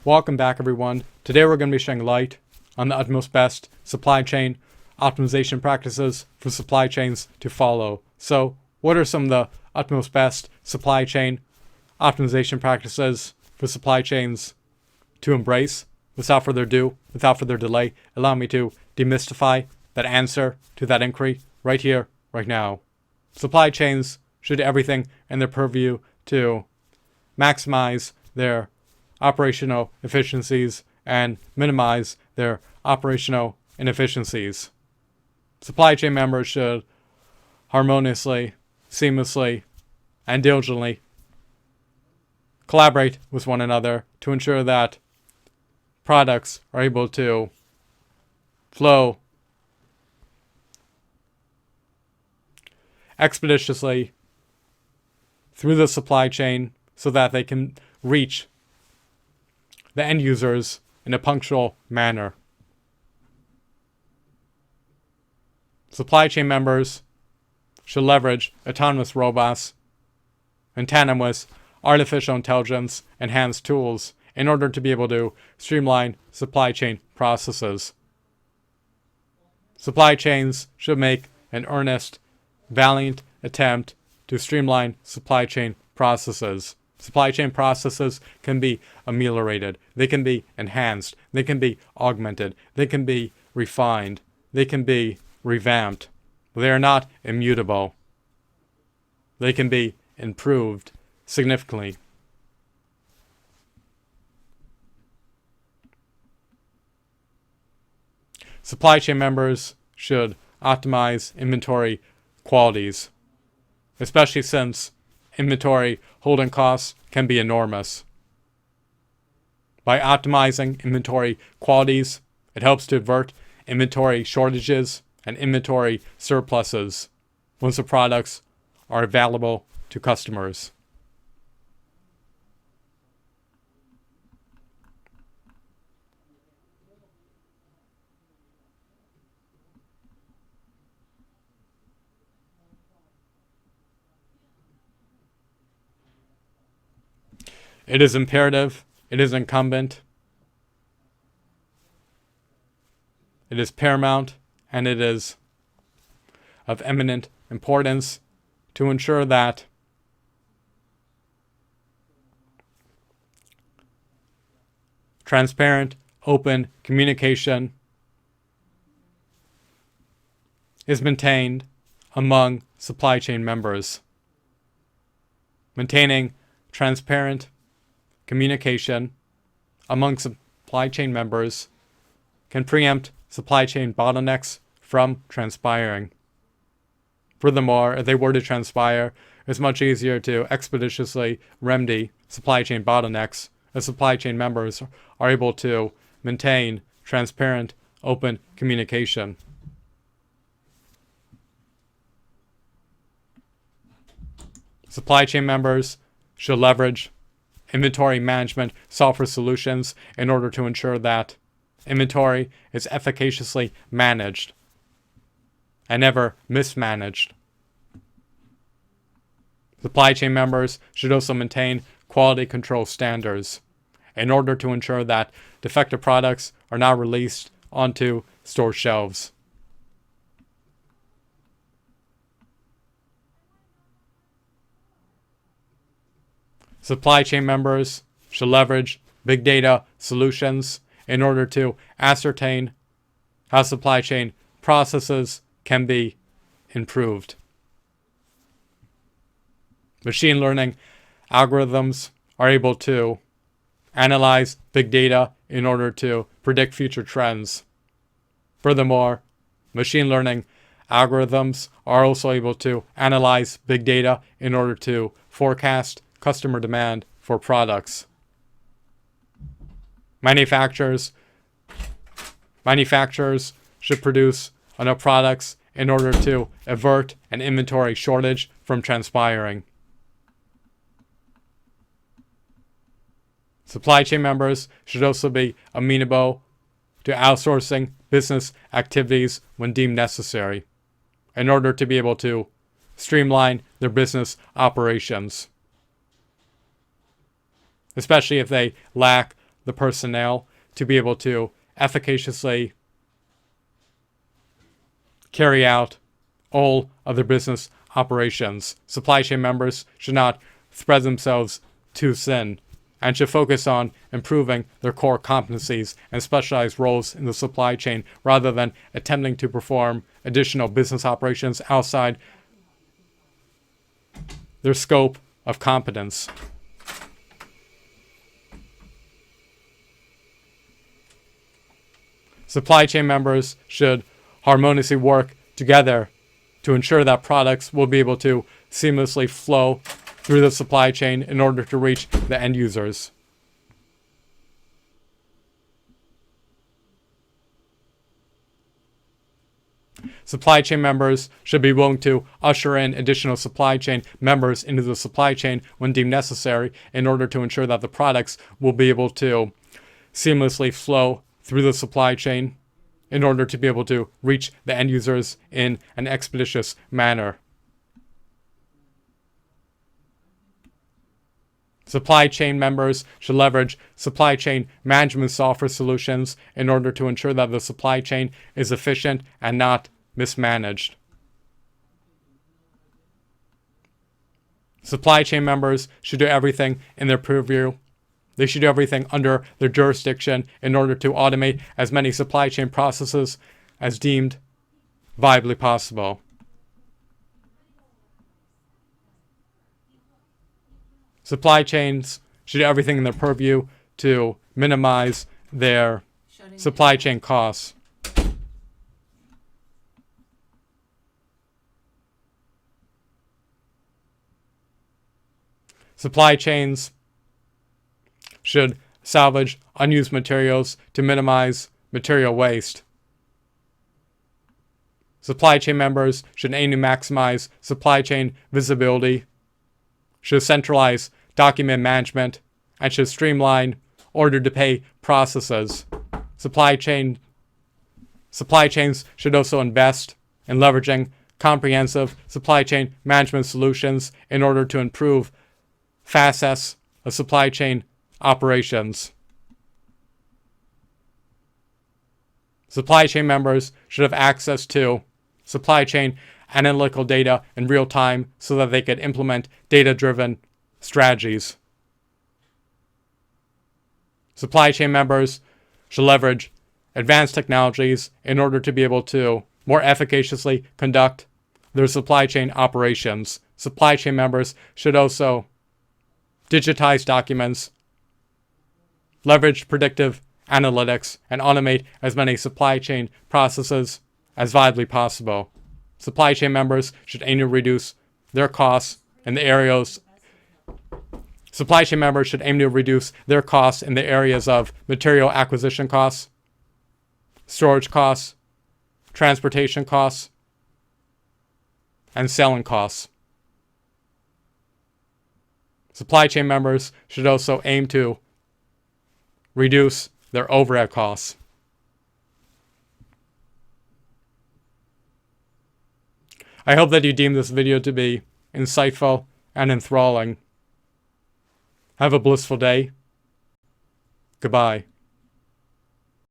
Welcome back, everyone. Today we're going to be shedding light on the utmost best supply chain optimization practices for supply chains to follow. So, what are some of the utmost best supply chain optimization practices for supply chains to embrace? Without further ado, without further delay, allow me to demystify that answer to that inquiry right here, right now. Supply chains should do everything in their purview to maximize their operational efficiencies and minimize their operational inefficiencies. Supply chain members should harmoniously, seamlessly, and diligently collaborate with one another to ensure that products are able to flow expeditiously through the supply chain so that they can reach the end users in a punctual manner. Supply chain members should leverage autonomous robots in tandem with artificial intelligence enhanced tools in order to be able to streamline supply chain processes. Supply chains should make an earnest, valiant attempt to streamline supply chain processes. Supply chain processes can be ameliorated, they can be enhanced, they can be augmented, they can be refined, they can be revamped. They are not immutable. They can be improved significantly. Supply chain members should optimize inventory qualities, especially since inventory holding costs can be enormous. By optimizing inventory qualities, it helps to avert inventory shortages and inventory surpluses once the products are available to customers. It is imperative, it is incumbent, it is paramount, and it is of eminent importance to ensure that transparent, open communication is maintained among supply chain members. Maintaining transparent communication among supply chain members can preempt supply chain bottlenecks from transpiring. Furthermore, if they were to transpire, it's much easier to expeditiously remedy supply chain bottlenecks as supply chain members are able to maintain transparent, open communication. Supply chain members should leverage inventory management software solutions in order to ensure that inventory is efficaciously managed and never mismanaged. Supply chain members should also maintain quality control standards in order to ensure that defective products are not released onto store shelves. Supply chain members should leverage big data solutions in order to ascertain how supply chain processes can be improved. Machine learning algorithms are able to analyze big data in order to predict future trends. Furthermore, machine learning algorithms are also able to analyze big data in order to forecast customer demand for products. Manufacturers should produce enough products in order to avert an inventory shortage from transpiring. Supply chain members should also be amenable to outsourcing business activities when deemed necessary in order to be able to streamline their business operations, especially if they lack the personnel to be able to efficaciously carry out all of their business operations. Supply chain members should not spread themselves too thin and should focus on improving their core competencies and specialized roles in the supply chain rather than attempting to perform additional business operations outside their scope of competence. Supply chain members should harmoniously work together to ensure that products will be able to seamlessly flow through the supply chain in order to reach the end users. Supply chain members should be willing to usher in additional supply chain members into the supply chain when deemed necessary in order to ensure that the products will be able to seamlessly flow through the supply chain in order to be able to reach the end users in an expeditious manner. Supply chain members should leverage supply chain management software solutions in order to ensure that the supply chain is efficient and not mismanaged. Supply chain members should do everything in their purview. They should do everything under their jurisdiction in order to automate as many supply chain processes as deemed viably possible. Supply chains should do everything in their purview to minimize their supply chain costs. Supply chains should salvage unused materials to minimize material waste. Supply chain members should aim to maximize supply chain visibility, should centralize document management, and should streamline order-to-pay processes. Supply chains should also invest in leveraging comprehensive supply chain management solutions in order to improve facets of supply chain operations. Supply chain members should have access to supply chain analytical data in real time so that they could implement data-driven strategies. Supply chain members should leverage advanced technologies in order to be able to more efficaciously conduct their supply chain operations. Supply chain members should also digitize documents, leverage predictive analytics, and automate as many supply chain processes as viably possible. Supply chain members should aim to reduce their costs in the areas Supply chain members should aim to reduce their costs in the areas of material acquisition costs, storage costs, transportation costs, and selling costs. Supply chain members should also aim to reduce their overhead costs. I hope that you deem this video to be insightful and enthralling. Have a blissful day. Goodbye.